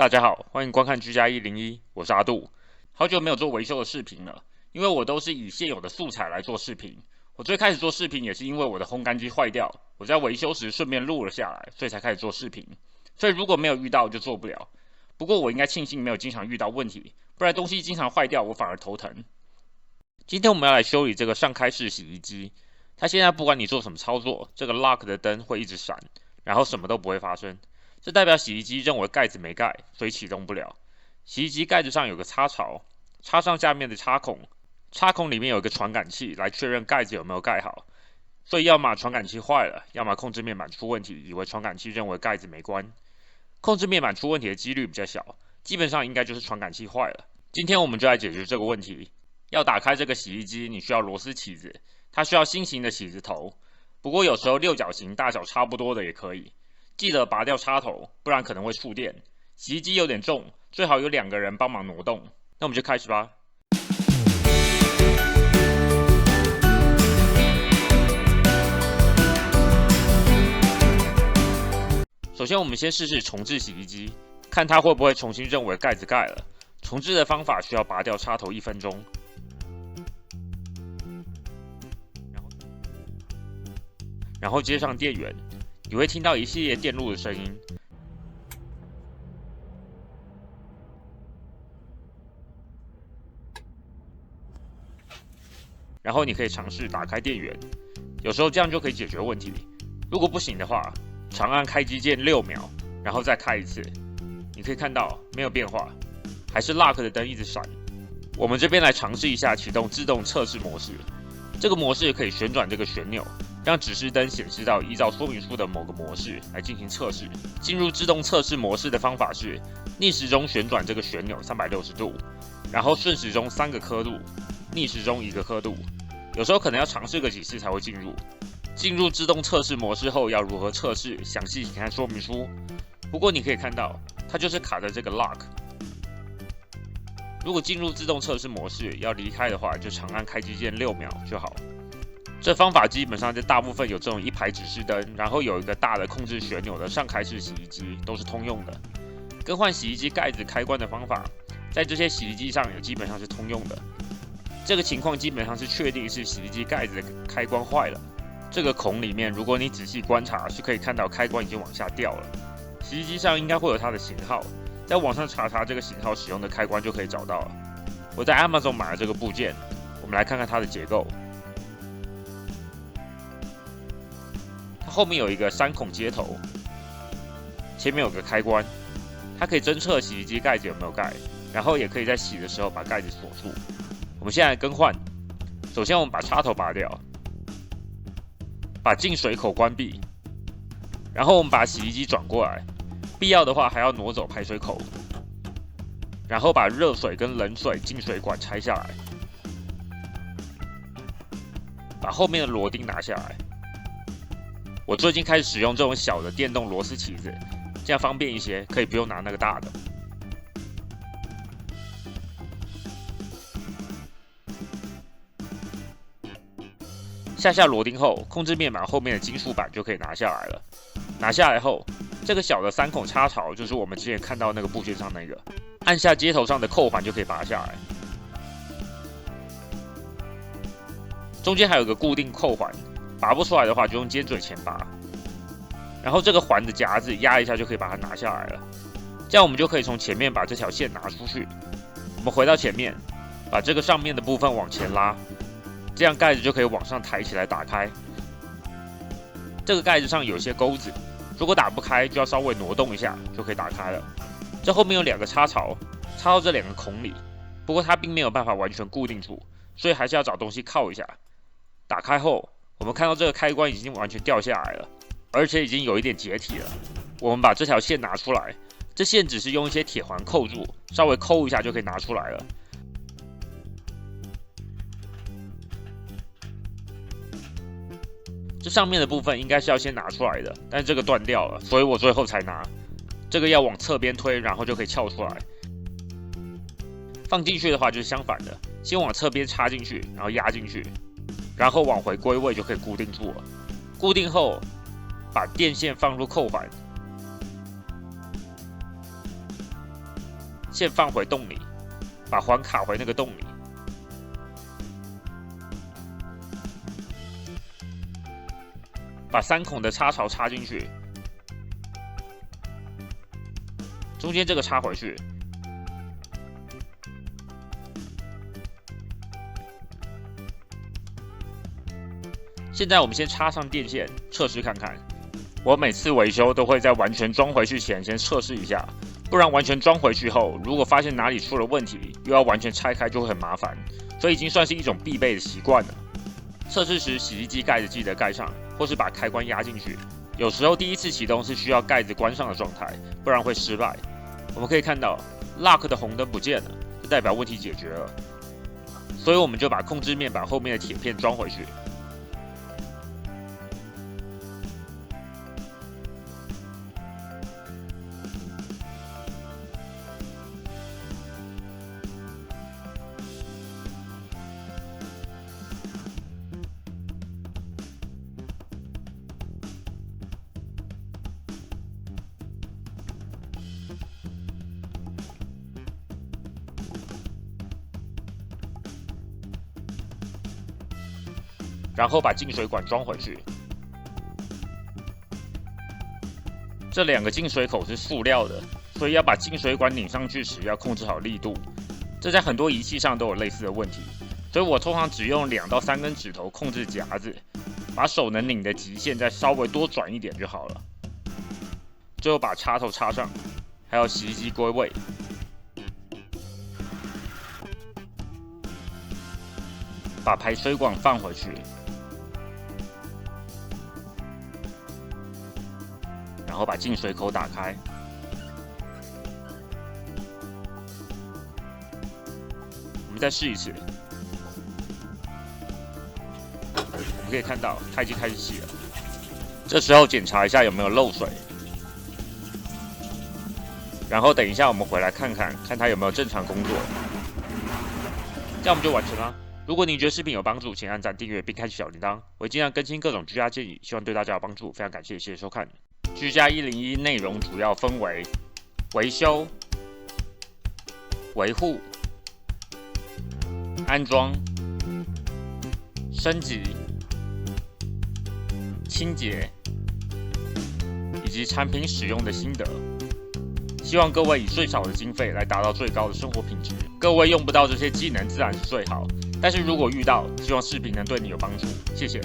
大家好，欢迎观看居家101，我是阿杜。好久没有做维修的视频了，因为我都是以现有的素材来做视频。我最开始做视频也是因为我的烘干机坏掉，我在维修时顺便录了下来，所以才开始做视频。所以如果没有遇到就做不了。不过我应该庆幸没有经常遇到问题，不然东西经常坏掉我反而头疼。今天我们要来修理这个上开式洗衣机，它现在不管你做什么操作，这个 lock 的灯会一直闪，然后什么都不会发生。这代表洗衣机认为盖子没盖，所以启动不了。洗衣机盖子上有个插槽，插上下面的插孔，插孔里面有一个传感器来确认盖子有没有盖好。所以要么传感器坏了，要么控制面板出问题，以为传感器认为盖子没关。控制面板出问题的几率比较小，基本上应该就是传感器坏了。今天我们就来解决这个问题。要打开这个洗衣机，你需要螺丝起子，它需要新型的起子头，不过有时候六角形大小差不多的也可以。记得拔掉插头，不然可能会触电。洗衣机有点重，最好有2个人帮忙挪动。那我们就开始吧。首先，我们先试试重置洗衣机，看它会不会重新认为盖子盖了。重置的方法需要拔掉插头1分钟，然后接上电源。你会听到一系列电路的声音，然后你可以尝试打开电源，有时候这样就可以解决问题。如果不行的话，长按开机键6秒，然后再开一次。你可以看到没有变化，还是 lock 的灯一直闪。我们这边来尝试一下启动自动测试模式。这个模式可以旋转这个旋钮，让指示灯显示到依照说明书的某个模式来进行测试。进入自动测试模式的方法是逆时钟旋转这个旋钮360度，然后顺时钟3个刻度，逆时钟1个刻度。有时候可能要尝试个几次才会进入。进入自动测试模式后要如何测试，详细请看说明书。不过你可以看到，它就是卡在这个 lock。如果进入自动测试模式要离开的话，就长按开机键6秒就好。这方法基本上在大部分有这种一排指示灯，然后有一个大的控制旋钮的上开式洗衣机都是通用的。更换洗衣机盖子开关的方法，在这些洗衣机上也基本上是通用的。这个情况基本上是确定是洗衣机盖子的开关坏了。这个孔里面，如果你仔细观察，是可以看到开关已经往下掉了。洗衣机上应该会有它的型号，在网上查查这个型号使用的开关就可以找到了。我在 Amazon 买了这个部件，我们来看看它的结构。它后面有一个3孔接头，前面有个开关，它可以侦测洗衣机盖子有没有盖，然后也可以在洗的时候把盖子锁住。我们现在来更换，首先我们把插头拔掉，把进水口关闭，然后我们把洗衣机转过来，必要的话还要挪走排水口，然后把热水跟冷水进水管拆下来，把后面的螺钉拿下来。我最近开始使用这种小的电动螺丝起子，这样方便一些，可以不用拿那个大的。下螺钉后，控制面板后面的金属板就可以拿下来了。拿下来后，这个小的3孔插槽就是我们之前看到那个部件上那个，按下接头上的扣环就可以拔下来。中间还有个固定扣环，拔不出来的话就用尖嘴钳拔。然后这个环的夹子压一下就可以把它拿下来了。这样我们就可以从前面把这条线拿出去。我们回到前面，把这个上面的部分往前拉。这样盖子就可以往上抬起来打开。这个盖子上有些钩子，如果打不开，就要稍微挪动一下就可以打开了。这后面有2个插槽，插到这2个孔里，不过它并没有办法完全固定住，所以还是要找东西靠一下。打开后，我们看到这个开关已经完全掉下来了，而且已经有一点解体了。我们把这条线拿出来，这线只是用一些铁环扣住，稍微抠一下就可以拿出来了。这上面的部分应该是要先拿出来的，但是这个断掉了，所以我最后才拿。这个要往侧边推，然后就可以撬出来。放进去的话就是相反的，先往侧边插进去，然后压进去，然后往回归位就可以固定住了。固定后，把电线放入扣环，线放回洞里，把环卡回那个洞里。把3孔的插槽插进去，中间这个插回去。现在我们先插上电线，测试看看。我每次维修都会在完全装回去前先测试一下，不然完全装回去后，如果发现哪里出了问题，又要完全拆开就会很麻烦，所以已经算是一种必备的习惯了。测试时，洗衣机盖子记得盖上，或是把开关压进去。有时候第一次启动是需要盖子关上的状态，不然会失败。我们可以看到 lock 的红灯不见了，就代表问题解决了。所以我们就把控制面板后面的铁片装回去。然后把进水管装回去。这2个进水口是塑料的，所以要把进水管拧上去时要控制好力度。这在很多仪器上都有类似的问题，所以我通常只用2到3根指头控制夹子，把手能拧的极限再稍微多转一点就好了。最后把插头插上，还有洗衣机归位。把排水管放回去。然后把进水口打开，我们再试一次。我们可以看到它已经开始洗了。这时候检查一下有没有漏水，然后等一下我们回来看看，看它有没有正常工作。这样我们就完成了。如果你觉得视频有帮助，请按赞、订阅并开启小铃铛。我会尽量更新各种居家建议，希望对大家有帮助。非常感谢，谢谢收看。居家101内容主要分为维修、维护、安装、升级、清洁以及产品使用的心得。希望各位以最少的经费来达到最高的生活品质。各位用不到这些技能自然是最好，但是如果遇到，希望视频能对你有帮助。谢谢。